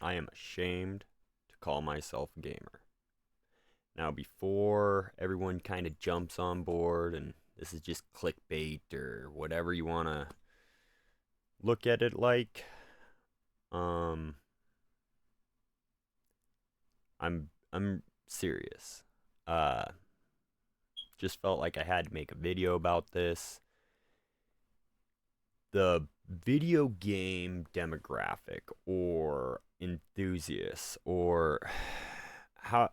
I am ashamed to call myself a gamer. Now, before everyone kind of jumps on board and this is just clickbait or whatever you want to look at it like, um, I'm serious. Uh, just felt like I had to make a video about this. The video game demographic or enthusiasts or how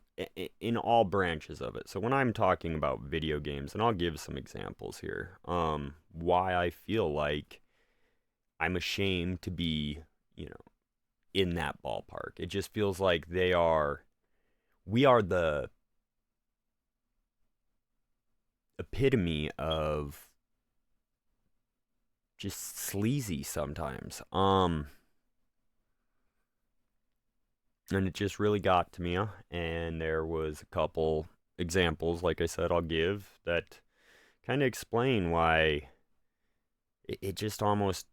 in all branches of it. So when I'm talking about video games, and I'll give some examples here, why I feel like I'm ashamed to be, you know, in that ballpark. It just feels like we are the epitome of just sleazy sometimes. And it just really got to me. And there was a couple examples, like I said, I'll give that kind of explain why it just almost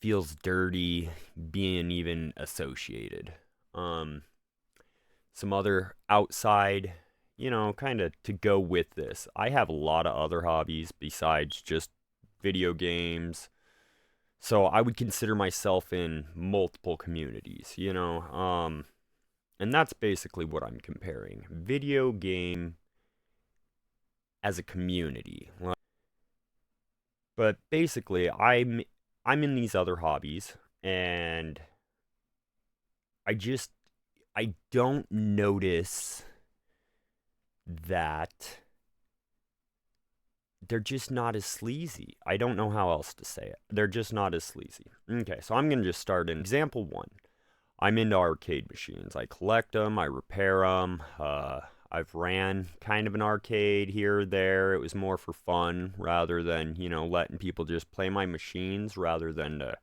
feels dirty being even associated. Um, some other outside, kind of to go with this. I have a lot of other hobbies besides just video games. So I would consider myself in multiple communities. And that's basically what I'm comparing. Video game as a community. But basically, I'm in these other hobbies and I don't notice that they're just not as sleazy. I don't know how else to say it. They're just not as sleazy. Okay, so I'm going to just start in example 1. I'm into arcade machines. I collect them, I repair them. I've ran kind of an arcade here or there. It was more for fun rather than, letting people just play my machines rather than to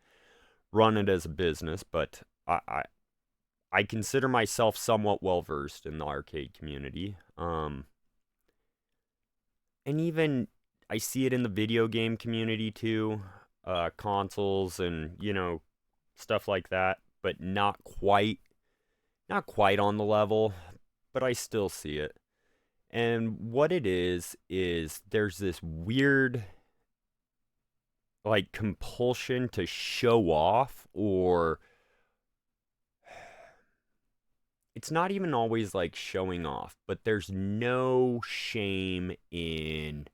run it as a business. But I consider myself somewhat well versed in the arcade community. And even I see it in the video game community too, consoles and stuff like that, but not quite on the level, but I still see it. And what it is there's this weird like compulsion to show off, or it's not even always like showing off, but there's no shame in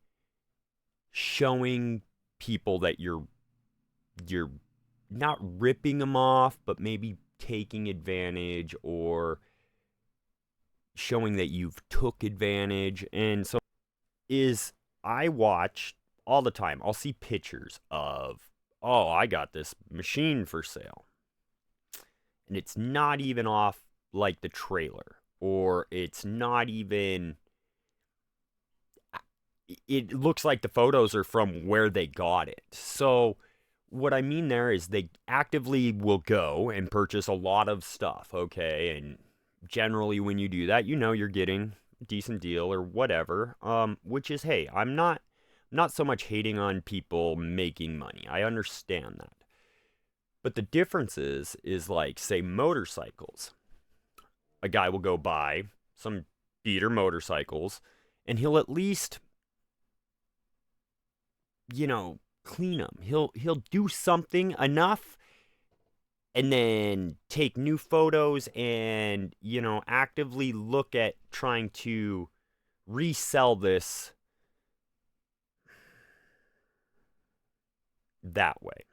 showing people that you're not ripping them off, but maybe taking advantage or showing that you've took advantage. And so is I watch all the time. I'll see pictures of, oh, I got this machine for sale. And it's not even off like the trailer, or it's not even, it looks like the photos are from where they got it. So what I mean there is they actively will go and purchase a lot of stuff, okay? And generally when you do that, you're getting a decent deal or whatever. Which is, hey, I'm not so much hating on people making money. I understand that. But the difference is like, say, motorcycles. A guy will go buy some beater motorcycles and he'll at least, clean them. He'll do something enough and then take new photos and, actively look at trying to resell this that way.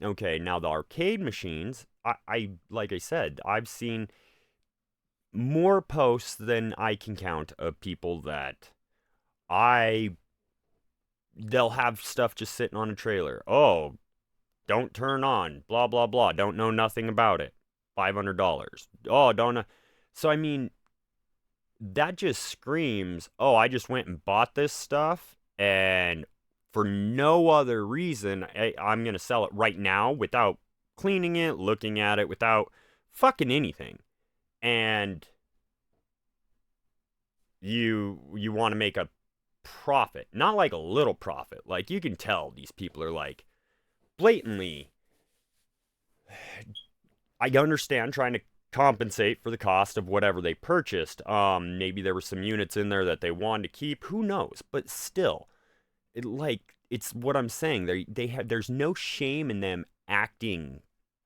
Okay, now the arcade machines, I like I said, I've seen more posts than I can count of people that I they'll have stuff just sitting on a trailer. Oh, don't turn on, blah blah blah. Don't know nothing about it. $500. Oh, don't know. So I mean, that just screams, "Oh, I just went and bought this stuff and for no other reason, I'm going to sell it right now without cleaning it, looking at it, without fucking anything." And you want to make a profit, not like a little profit. Like, you can tell these people are like blatantly I understand trying to compensate for the cost of whatever they purchased. Maybe there were some units in there that they wanted to keep. Who knows? But still, it's what I'm saying. There's no shame in them acting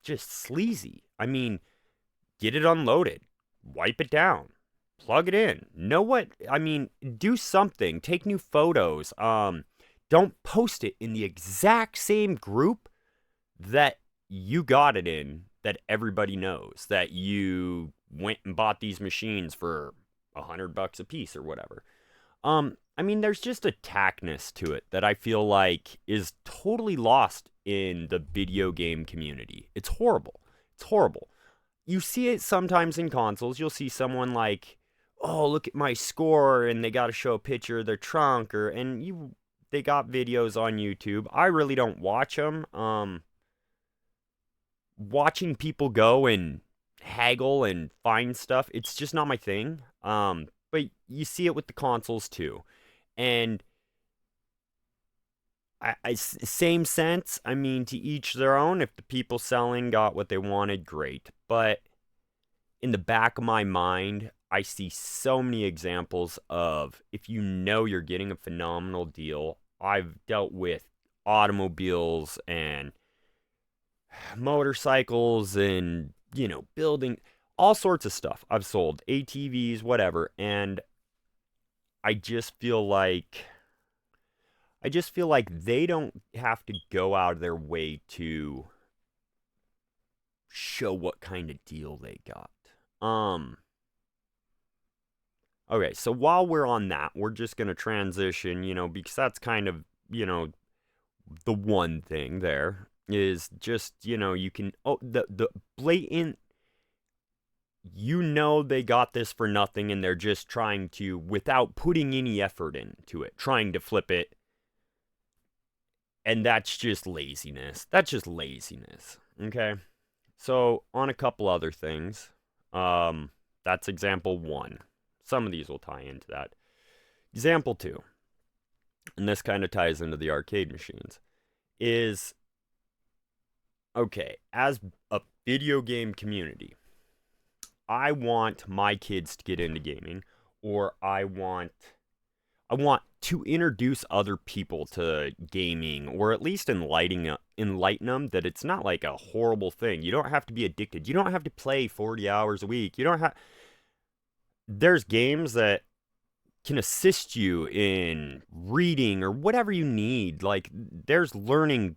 just sleazy. I mean, get it unloaded, wipe it down, plug it in. Know what? I mean, do something. Take new photos. Don't post it in the exact same group that you got it in, that everybody knows that you went and bought these machines for $100 a piece or whatever. I mean, there's just a tackness to it that I feel like is totally lost in the video game community. It's horrible. It's horrible. You see it sometimes in consoles. You'll see someone like, "Oh, look at my score," and they got to show a picture of their trunk, they got videos on YouTube. I really don't watch them. Watching people go and haggle and find stuff, it's just not my thing. But you see it with the consoles too. And same sense. I mean, to each their own. If the people selling got what they wanted, great. But in the back of my mind, I see so many examples of, if you know you're getting a phenomenal deal. I've dealt with automobiles and motorcycles and, building all sorts of stuff. I've sold ATVs, whatever, and I just feel like they don't have to go out of their way to show what kind of deal they got. Okay, so while we're on that, we're just going to transition, because that's kind of, the one thing there is just, you can, the blatant, they got this for nothing and they're just trying to, without putting any effort into it, trying to flip it. And that's just laziness. Okay? So, on a couple other things, that's example 1. Some of these will tie into that. Example 2, and this kind of ties into the arcade machines, is, okay, as a video game community, I want my kids to get into gaming, or I want to introduce other people to gaming, or at least enlighten them that it's not like a horrible thing. You don't have to be addicted. You don't have to play 40 hours a week. There's games that can assist you in reading or whatever you need. Like, there's learning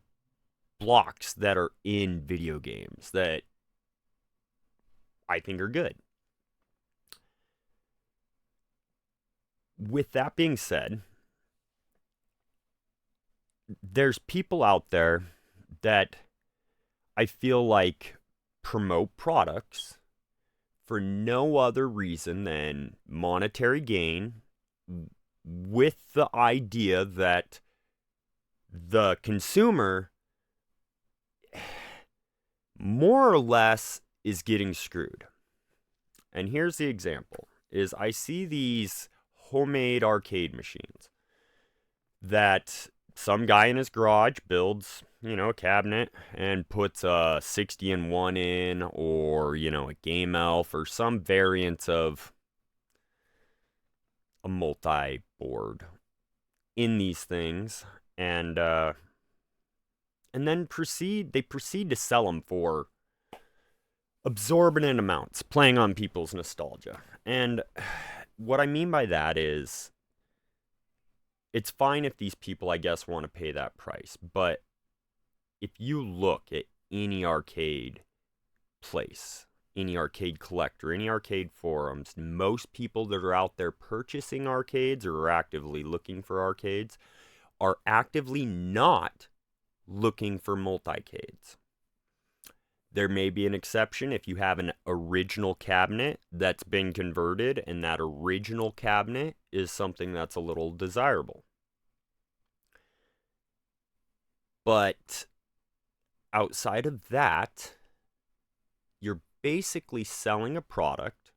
blocks that are in video games that I think are good. With that being said, there's people out there that I feel like promote products for no other reason than monetary gain, with the idea that the consumer more or less is getting screwed. And here's the example, is I see these homemade arcade machines that some guy in his garage builds, a cabinet and puts a 60-in-1 in, or, a Game Elf or some variant of a multi-board in these things, and then proceed to sell them for exorbitant amounts, playing on people's nostalgia. And what I mean by that is, it's fine if these people, I guess, want to pay that price, but if you look at any arcade place, any arcade collector, any arcade forums, most people that are out there purchasing arcades or are actively looking for arcades are actively not looking for multicades. There may be an exception if you have an original cabinet that's been converted, and that original cabinet is something that's a little desirable. But outside of that, you're basically selling a product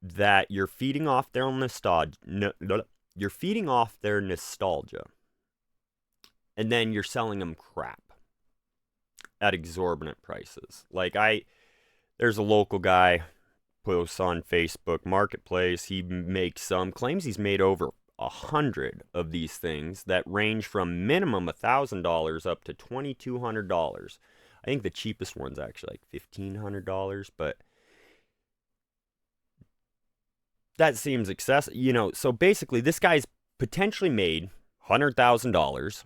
that you're feeding off their nostalgia. You're feeding off their nostalgia, and then you're selling them crap. at exorbitant prices. Like there's a local guy posts on Facebook Marketplace. He makes claims he's made over 100 of these things that range from minimum $1,000 up to $2,200. I think the cheapest one's actually like $1,500, but that seems excessive. So basically, this guy's potentially made $100,000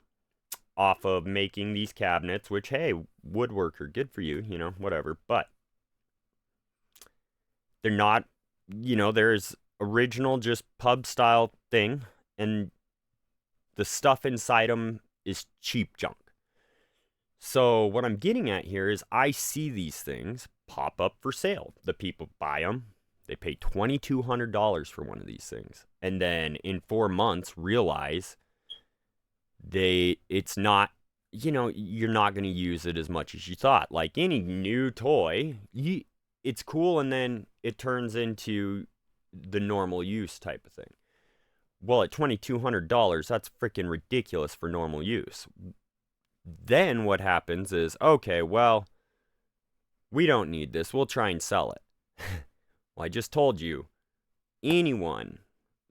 off of making these cabinets, which, hey, woodworker, good for you, whatever. But they're not, there's original, just pub style thing, and the stuff inside them is cheap junk. So what I'm getting at here is I see these things pop up for sale. The people buy them. They pay $2,200 for one of these things. And then in 4 months realize it's not, you're not going to use it as much as you thought. Like any new toy, it's cool, and then it turns into the normal use type of thing. Well, at $2,200, that's freaking ridiculous for normal use. Then what happens is, okay, well, we don't need this. We'll try and sell it. Well, I just told you, anyone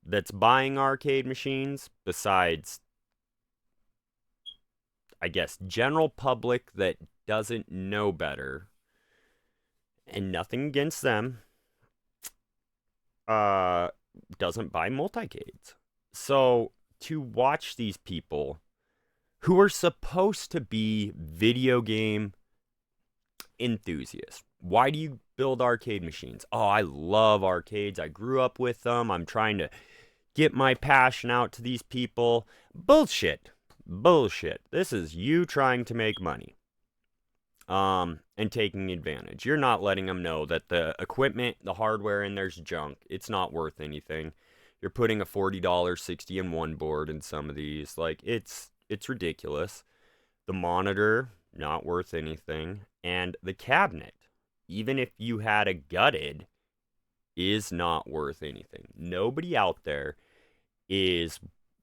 that's buying arcade machines, besides, I guess, general public that doesn't know better, and nothing against them, doesn't buy multicades. So to watch these people who are supposed to be video game enthusiasts. Why do you build arcade machines? Oh, I love arcades. I grew up with them. I'm trying to get my passion out to these people. Bullshit. Bullshit. This is you trying to make money. And taking advantage. You're not letting them know that the equipment, the hardware in there's junk. It's not worth anything. You're putting a $40 60-in-1 board in some of these. Like, it's ridiculous. The monitor, not worth anything. And the cabinet, even if you had a gutted, is not worth anything. Nobody out there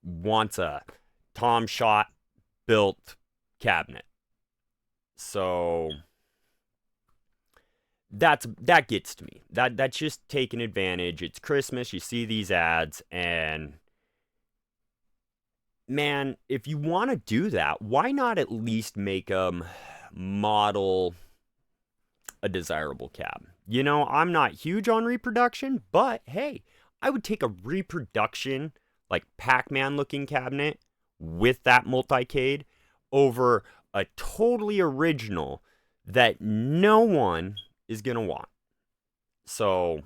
wants a Tom Shot built cabinet. So that gets to me. That's just taking advantage. It's Christmas. You see these ads, and man, if you want to do that, why not at least make them model a desirable cab? I'm not huge on reproduction, but hey, I would take a reproduction, like Pac-Man looking cabinet with that multicade over a totally original that no one is going to want. So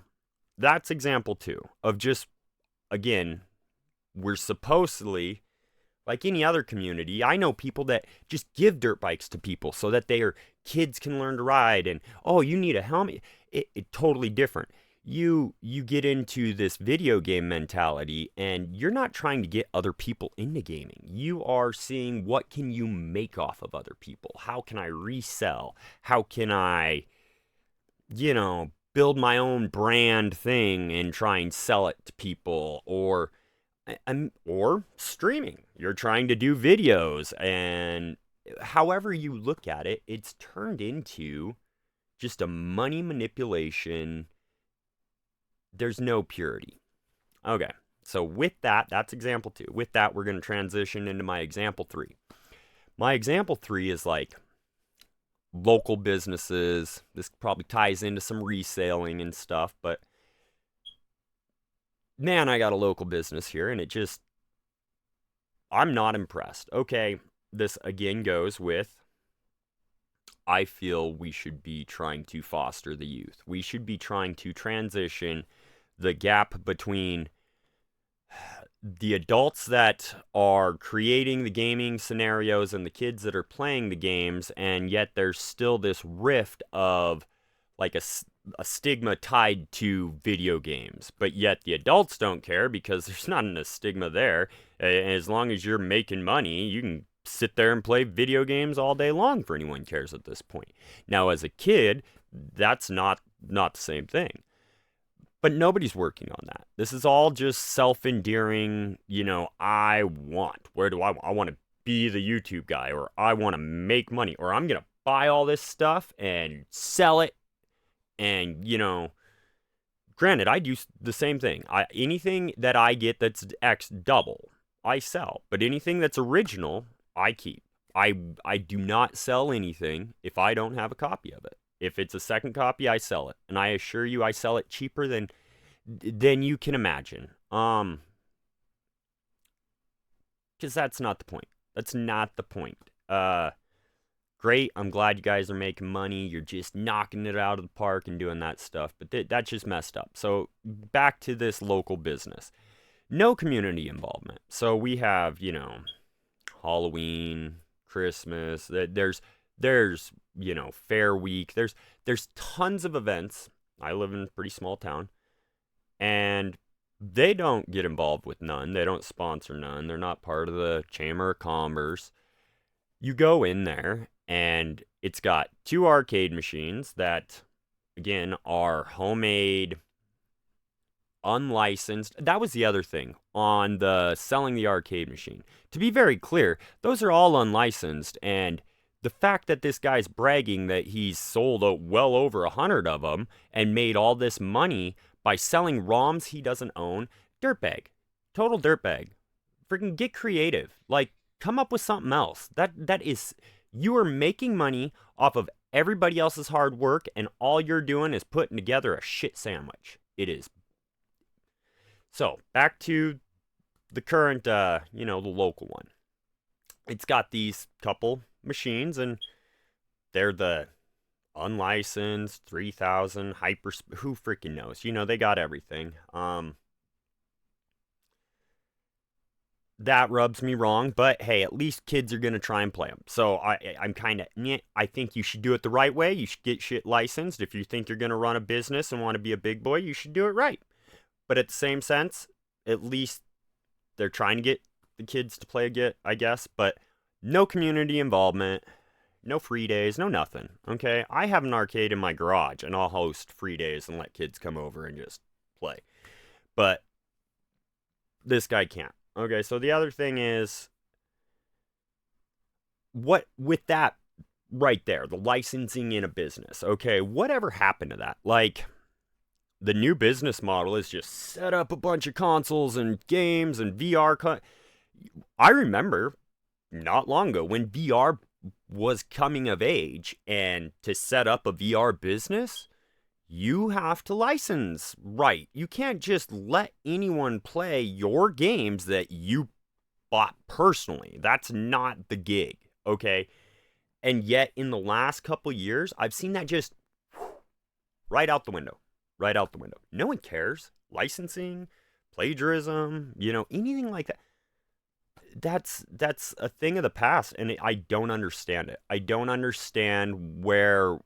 that's example 2 of just, again, we're supposedly, like any other community, I know people that just give dirt bikes to people so that their kids can learn to ride, and, oh, you need a helmet. It totally different. You get into this video game mentality, and you're not trying to get other people into gaming. You are seeing, what can you make off of other people? How can I resell? How can I, build my own brand thing and try and sell it to people? Or streaming. You're trying to do videos, and however you look at it, it's turned into just a money manipulation. There's no purity. Okay, so with that's example 2. With that, we're going to transition into my example 3. My example 3 is like local businesses. This probably ties into some reselling and stuff, but man, I got a local business here, and I'm not impressed. Okay, this again goes with, I feel we should be trying to foster the youth. We should be trying to transition the gap between the adults that are creating the gaming scenarios and the kids that are playing the games, and yet there's still this rift of like a stigma tied to video games, but yet the adults don't care because there's not a stigma there. As long as you're making money, you can sit there and play video games all day long for anyone cares at this point. Now, as a kid, that's not the same thing. But nobody's working on that. This is all just self-endearing, I want. Where do I want? I want to be the YouTube guy, or I want to make money, or I'm going to buy all this stuff and sell it. And, granted, I do the same thing. Anything that I get that's X double, I sell. But anything that's original, I keep. I do not sell anything if I don't have a copy of it. If it's a second copy, I sell it. And I assure you, I sell it cheaper than you can imagine. Because that's not the point. That's not the point. Great. I'm glad you guys are making money. You're just knocking it out of the park and doing that stuff. But that's just messed up. So back to this local business. No community involvement. So we have, Halloween, Christmas. There's Fair Week. There's tons of events. I live in a pretty small town. And they don't get involved with none. They don't sponsor none. They're not part of the Chamber of Commerce. You go in there, and it's got 2 arcade machines that, again, are homemade, unlicensed. That was the other thing on the selling the arcade machine. To be very clear, those are all unlicensed, and the fact that this guy's bragging that he's sold well over 100 of them and made all this money by selling ROMs he doesn't own, dirtbag. Total dirtbag. Freaking get creative. Like, come up with something else. That is, you are making money off of everybody else's hard work, and all you're doing is putting together a shit sandwich. It is. So, back to the current, the local one. It's got these couple machines, and they're the unlicensed 3000 hyper, who freaking knows, they got everything. That rubs me wrong, but hey, at least kids are gonna try and play them. So I'm kind of, I think you should do it the right way. You should get shit licensed. If you think you're gonna run a business and want to be a big boy, you should do it right. But at the same sense, at least they're trying to get the kids to play I guess. But no community involvement, no free days, no nothing. Okay, I have an arcade in my garage, and I'll host free days and let kids come over and just play. But this guy can't. Okay, so the other thing is, what with that right there, the licensing in a business. Okay, whatever happened to that? Like, the new business model is just set up a bunch of consoles and games and VR. I remember not long ago when VR was coming of age, and to set up a VR business, you have to license right. You can't just let anyone play your games that you bought personally. That's not the gig, okay? And yet, in the last couple years, I've seen that just right out the window. Right out the window. No one cares. Licensing, plagiarism, anything like that. That's a thing of the past, and I don't understand it. I don't understand where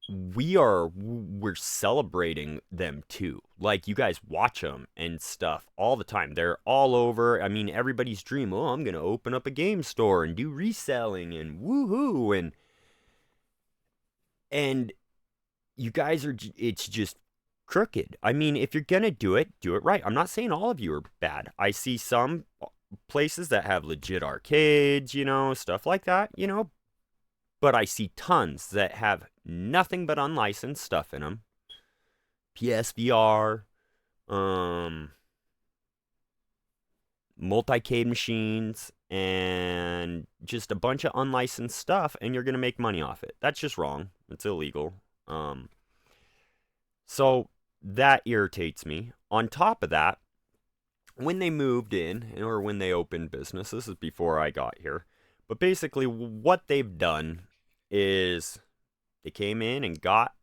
we're celebrating them too. Like, you guys watch them and stuff all the time. They're all over. I mean, everybody's dream. Oh, I'm gonna open up a game store and do reselling and woohoo, and you guys are. It's just crooked. I mean, if you're gonna do it right. I'm not saying all of you are bad. I see some places that have legit arcades, stuff like that, but I see tons that have nothing but unlicensed stuff in them. PSVR, multi-cade machines, and just a bunch of unlicensed stuff, and you're gonna make money off it. That's just wrong. It's illegal. So that irritates me. On top of that, when they moved in, or when they opened business, this is before I got here, but basically what they've done is they came in and got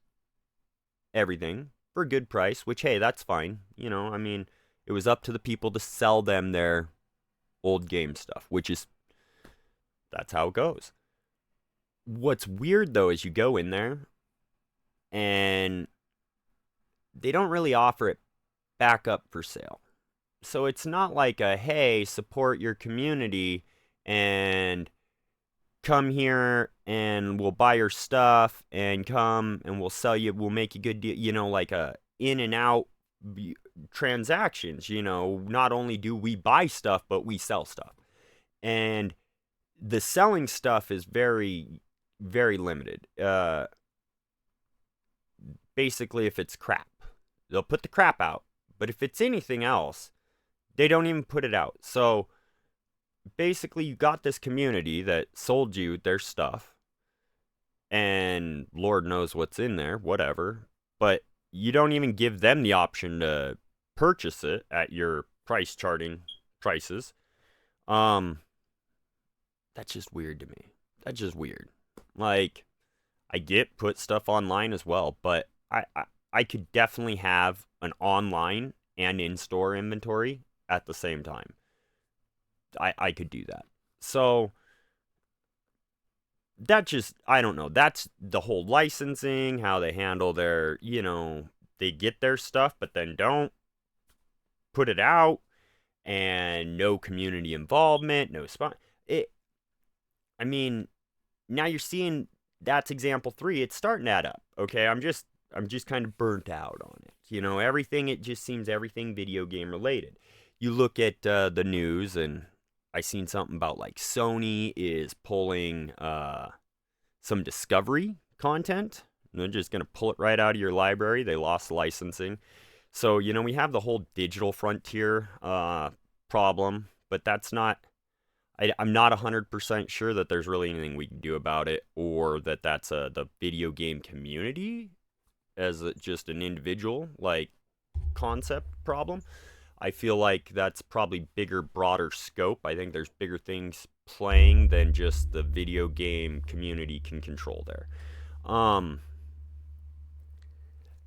everything for a good price, which, hey, that's fine. I mean, it was up to the people to sell them their old game stuff, that's how it goes. What's weird, though, is you go in there and they don't really offer it back up for sale. So it's not like hey, support your community and come here and we'll buy your stuff and come and we'll sell you, we'll make you good deal, like a in and out transactions. Not only do we buy stuff, but we sell stuff. And the selling stuff is very, very limited. Basically, if it's crap, they'll put the crap out. But if it's anything else, they don't even put it out. So basically, you got this community that sold you their stuff, and Lord knows what's in there, whatever. But you don't even give them the option to purchase it at your price charting prices. Um, that's just weird to me. That's just weird. Like, I get put stuff online as well, but I could definitely have an online and in-store inventory at the same time. I could do that. So that just, I don't know. That's the whole licensing, how they handle their, they get their stuff, but then don't put it out, and no community involvement, no spot. I mean, now you're seeing that's example 3. It's starting to add up. Okay, I'm just kind of burnt out on it. Everything, it just seems everything video game related. You look at the news, and I seen something about like Sony is pulling some Discovery content. And they're just gonna pull it right out of your library. They lost licensing. So, we have the whole digital frontier problem, but that's not, I'm not 100% sure that there's really anything we can do about it, or that that's the video game community as just an individual, like, concept problem. I feel like that's probably bigger, broader scope. I think there's bigger things playing than just the video game community can control there. Um,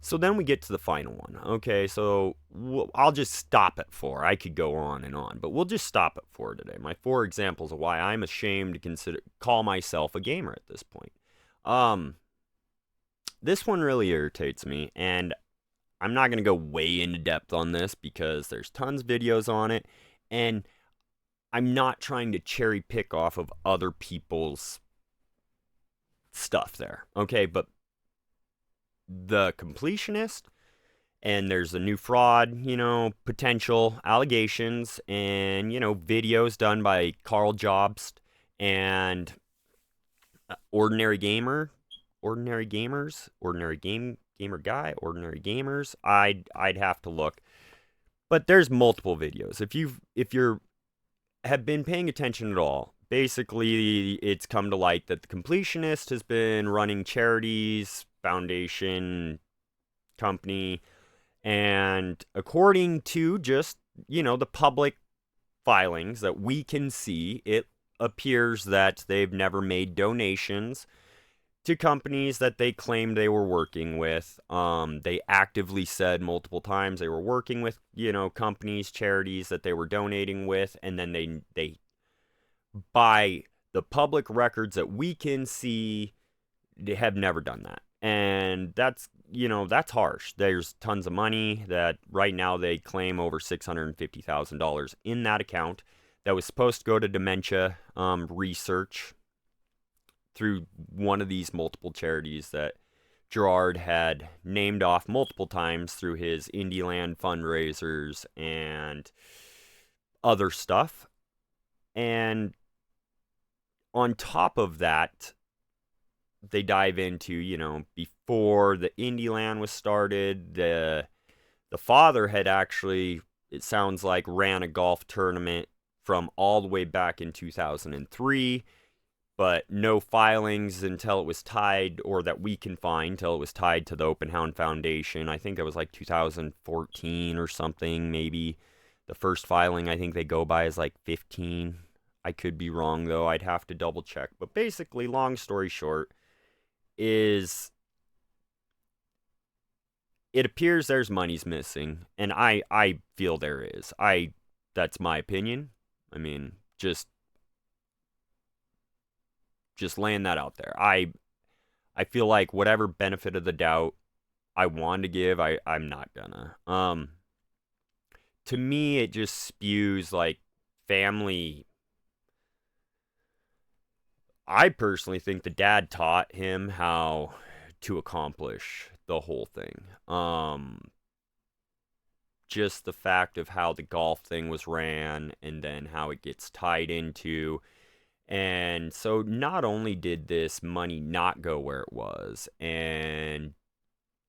So then we get to the final one. Okay, so I'll just stop at 4. I could go on and on, but we'll just stop at 4 today. My 4 examples of why I'm ashamed to call myself a gamer at this point. Um, this one really irritates me, and I'm not going to go way into depth on this because there's tons of videos on it, and I'm not trying to cherry pick off of other people's stuff there. Okay, but the completionist, and there's a new fraud, potential allegations, and, videos done by Carl Jobst and ordinary gamer, ordinary gamers, ordinary gamer guy, ordinary gamers. I'd have to look, but there's multiple videos. If you're have been paying attention at all, basically it's come to light that the completionist has been running charities, foundation, company, and according to just, the public filings that we can see, it appears that they've never made donations to companies that they claimed they were working with. They actively said multiple times they were working with, companies, charities that they were donating with, and then they by the public records that we can see, they have never done that. And that's harsh. There's tons of money that right now they claim over $650,000 in that account that was supposed to go to dementia research through one of these multiple charities that Gerard had named off multiple times through his Indieland fundraisers and other stuff. And on top of that, they dive into, before the Indieland was started, the father had actually, it sounds like, ran a golf tournament from all the way back in 2003, but no filings until it was tied, or that we can find, till it was tied to the Open Hound Foundation. I think that was like 2014 or something, maybe. The first filing I think they go by is like 15. I could be wrong, though. I'd have to double check. But basically, long story short, is it appears there's money's missing, and I feel there is. That's my opinion. I mean, just laying that out there. I feel like whatever benefit of the doubt I want to give, I'm not gonna. To me, it just spews like family. I personally think the dad taught him how to accomplish the whole thing. Just the fact of how the golf thing was ran, and then how it gets tied into, And so not only did this money not go where it was, and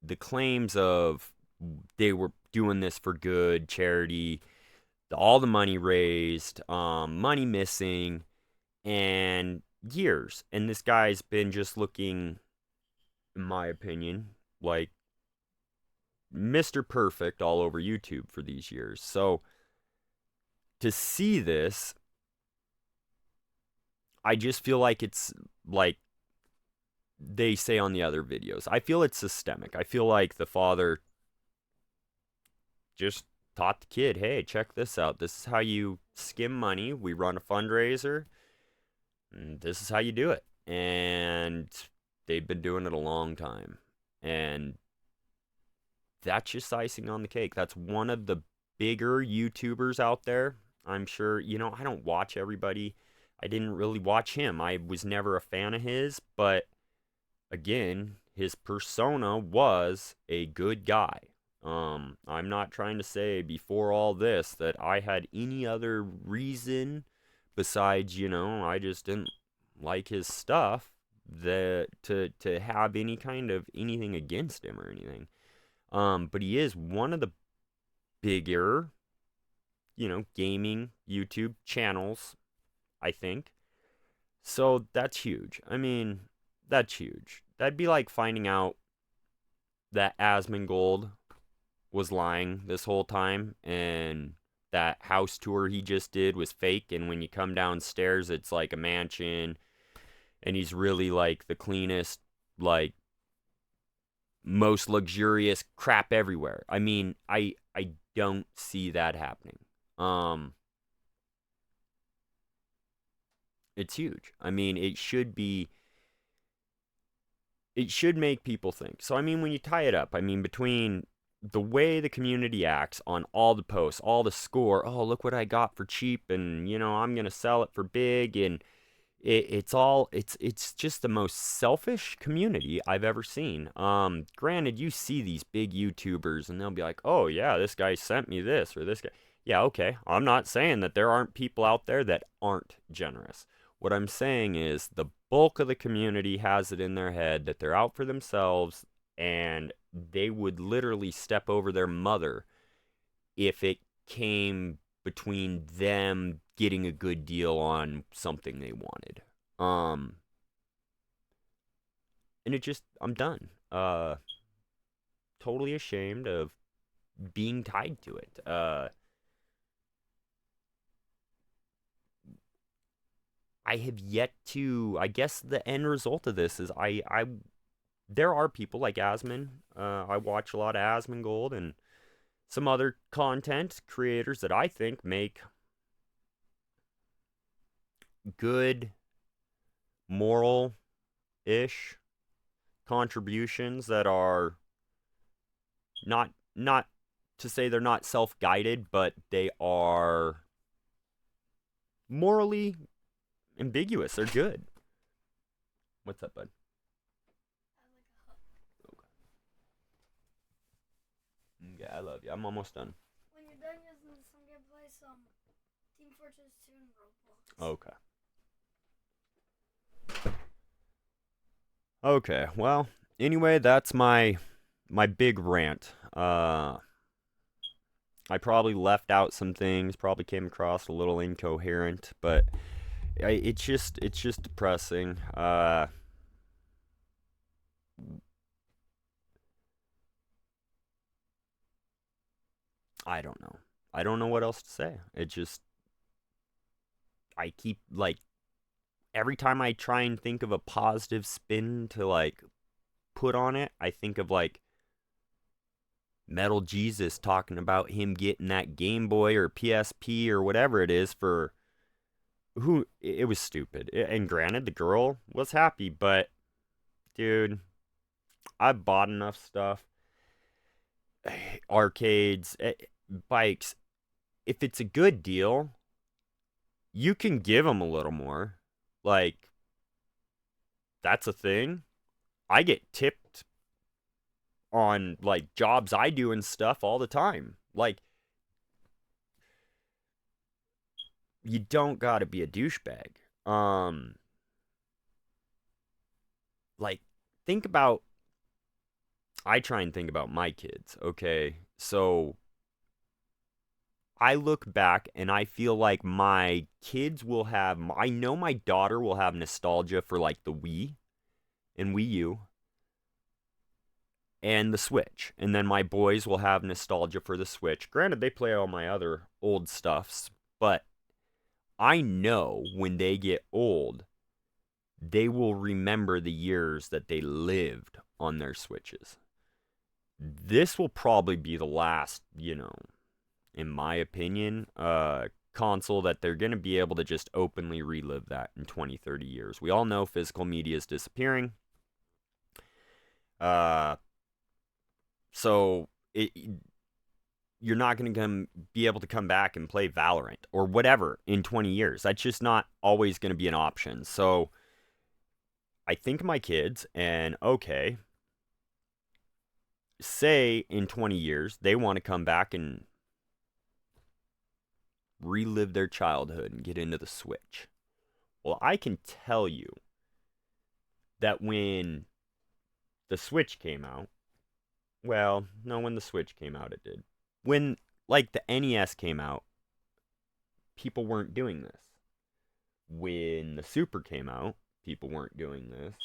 the claims of they were doing this for good, charity, all the money raised, money missing, and years. And this guy's been just looking, in my opinion, like Mr. Perfect all over YouTube for these years. So to see this, I just feel like it's like they say on the other videos. I feel it's systemic. I feel like the father just taught the kid, hey, check this out. This is how you skim money. We run a fundraiser. And this is how you do it. And they've been doing it a long time. And that's just icing on the cake. That's one of the bigger YouTubers out there. I'm sure, I don't watch everybody. I didn't really watch him. I was never a fan of his, but again, his persona was a good guy. I'm not trying to say before all this that I had any other reason besides, I just didn't like his stuff that to have any kind of anything against him or anything. But he is one of the bigger, gaming YouTube channels, I think. So that's huge. I mean, that's huge. That'd be like finding out that Asmongold was lying this whole time and that house tour he just did was fake, and when you come downstairs it's like a mansion and he's really like the cleanest, like most luxurious crap everywhere. I mean, I don't see that happening. It's huge. I mean, it should make people think. So I mean, when you tie it up, I mean, between the way the community acts on all the posts, all the score, oh, look what I got for cheap, and I'm gonna sell it for big, and it's just the most selfish community I've ever seen. Granted, you see these big YouTubers and they'll be like, oh yeah, this guy sent me this, or this guy. Yeah, okay. I'm not saying that there aren't people out there that aren't generous. What I'm saying is the bulk of the community has it in their head that they're out for themselves, and they would literally step over their mother if it came between them getting a good deal on something they wanted. Um and it just, I'm done. Totally ashamed of being tied to it. I have yet to, I guess the end result of this is I there are people like Asmon. I watch a lot of Asmongold and some other content creators that I think make good, moral ish contributions that are not to say they're not self-guided, but they are morally ambiguous. They're good. What's up, bud? Okay. Yeah, I love you. I'm almost done. When you're done using this, I'm gonna play some Team Fortress 2 and Roblox. Okay. Okay. Well, anyway, that's my big rant. I probably left out some things, probably came across a little incoherent, but it's just depressing. I don't know. I don't know what else to say. It just, I keep like every time I try and think of a positive spin to like put on it, I think of like Metal Jesus talking about him getting that Game Boy or PSP or whatever it is for who it was stupid. And granted, the girl was happy, but dude, I bought enough stuff, arcades, bikes. If it's a good deal, you can give them a little more. Like, that's a thing. I get tipped on like jobs I do and stuff all the time. Like, you don't gotta be a douchebag. Um, like think about I try and think about my kids, okay? So I look back and I feel like my kids will have I know my daughter will have nostalgia for like the Wii and Wii U and the Switch. And then my boys will have nostalgia for the Switch. Granted, they play all my other old stuffs, but I know when they get old, they will remember the years that they lived on their Switches. This will probably be the last, in my opinion, console that they're going to be able to just openly relive that in 20, 30 years. We all know physical media is disappearing. Uh, so you're not going to be able to come back and play Valorant or whatever in 20 years. That's just not always going to be an option. So I think of my kids and okay, say in 20 years they want to come back and relive their childhood and get into the Switch. Well, I can tell you that when the Switch came out, well, no, when the Switch came out, it did. When, like, the NES came out, people weren't doing this. When the Super came out, people weren't doing this.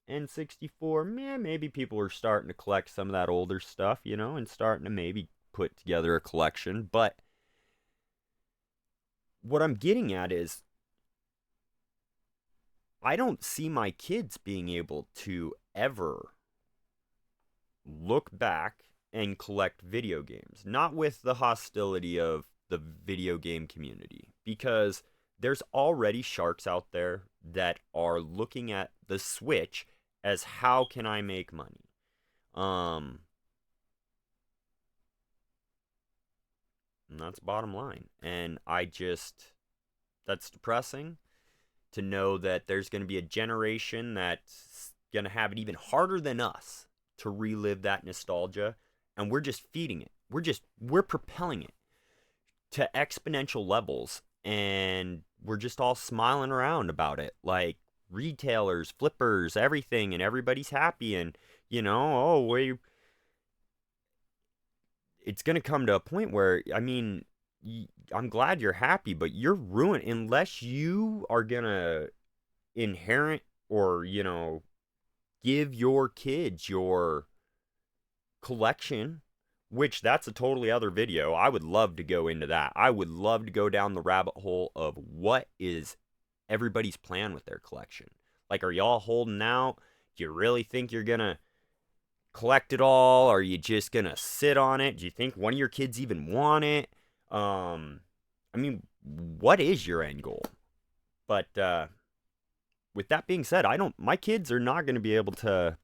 N64, man, maybe people were starting to collect some of that older stuff, and starting to maybe put together a collection. But what I'm getting at is I don't see my kids being able to ever look back and collect video games, not with the hostility of the video game community, because there's already sharks out there that are looking at the Switch as how can I make money? Um, and that's bottom line. And that's depressing to know that there's going to be a generation that's going to have it even harder than us to relive that nostalgia, and we're just feeding it. We're propelling it to exponential levels, and we're just all smiling around about it like retailers, flippers, everything, and everybody's happy. And it's going to come to a point where, I mean, I'm glad you're happy, but you're ruined unless you are going to inherit or, give your kids your collection, which that's a totally other video. I would love to go into that. I would love to go down the rabbit hole of what is everybody's plan with their collection. Like, are y'all holding out? Do you really think you're going to collect it all? Are you just going to sit on it? Do you think one of your kids even want it? I mean, what is your end goal? But with that being said, my kids are not going to be able to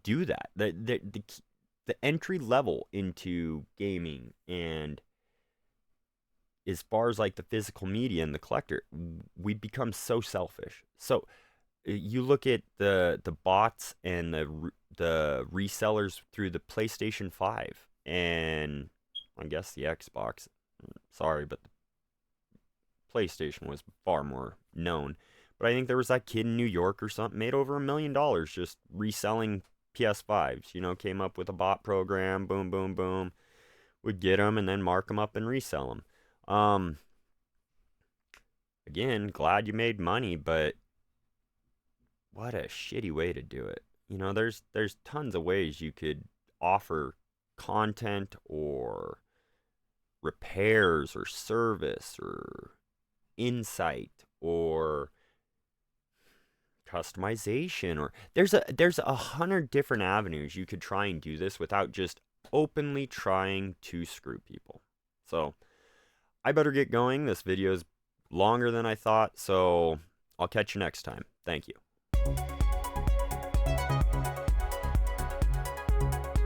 do that. The entry level into gaming, and as far as like the physical media and the collector, we become so selfish. So you look at the bots and the resellers through the PlayStation 5 and I guess the Xbox. Sorry, but the PlayStation was far more known. But I think there was that kid in New York or something made over $1 million just reselling PS5s. Came up with a bot program, boom, boom, boom, would get them and then mark them up and resell them. Again, glad you made money, but what a shitty way to do it. There's tons of ways you could offer content or repairs or service or insight or customization, or there's 100 different avenues you could try and do this without just openly trying to screw people. So I better get going. This video is longer than I thought, so I'll catch you next time. Thank you.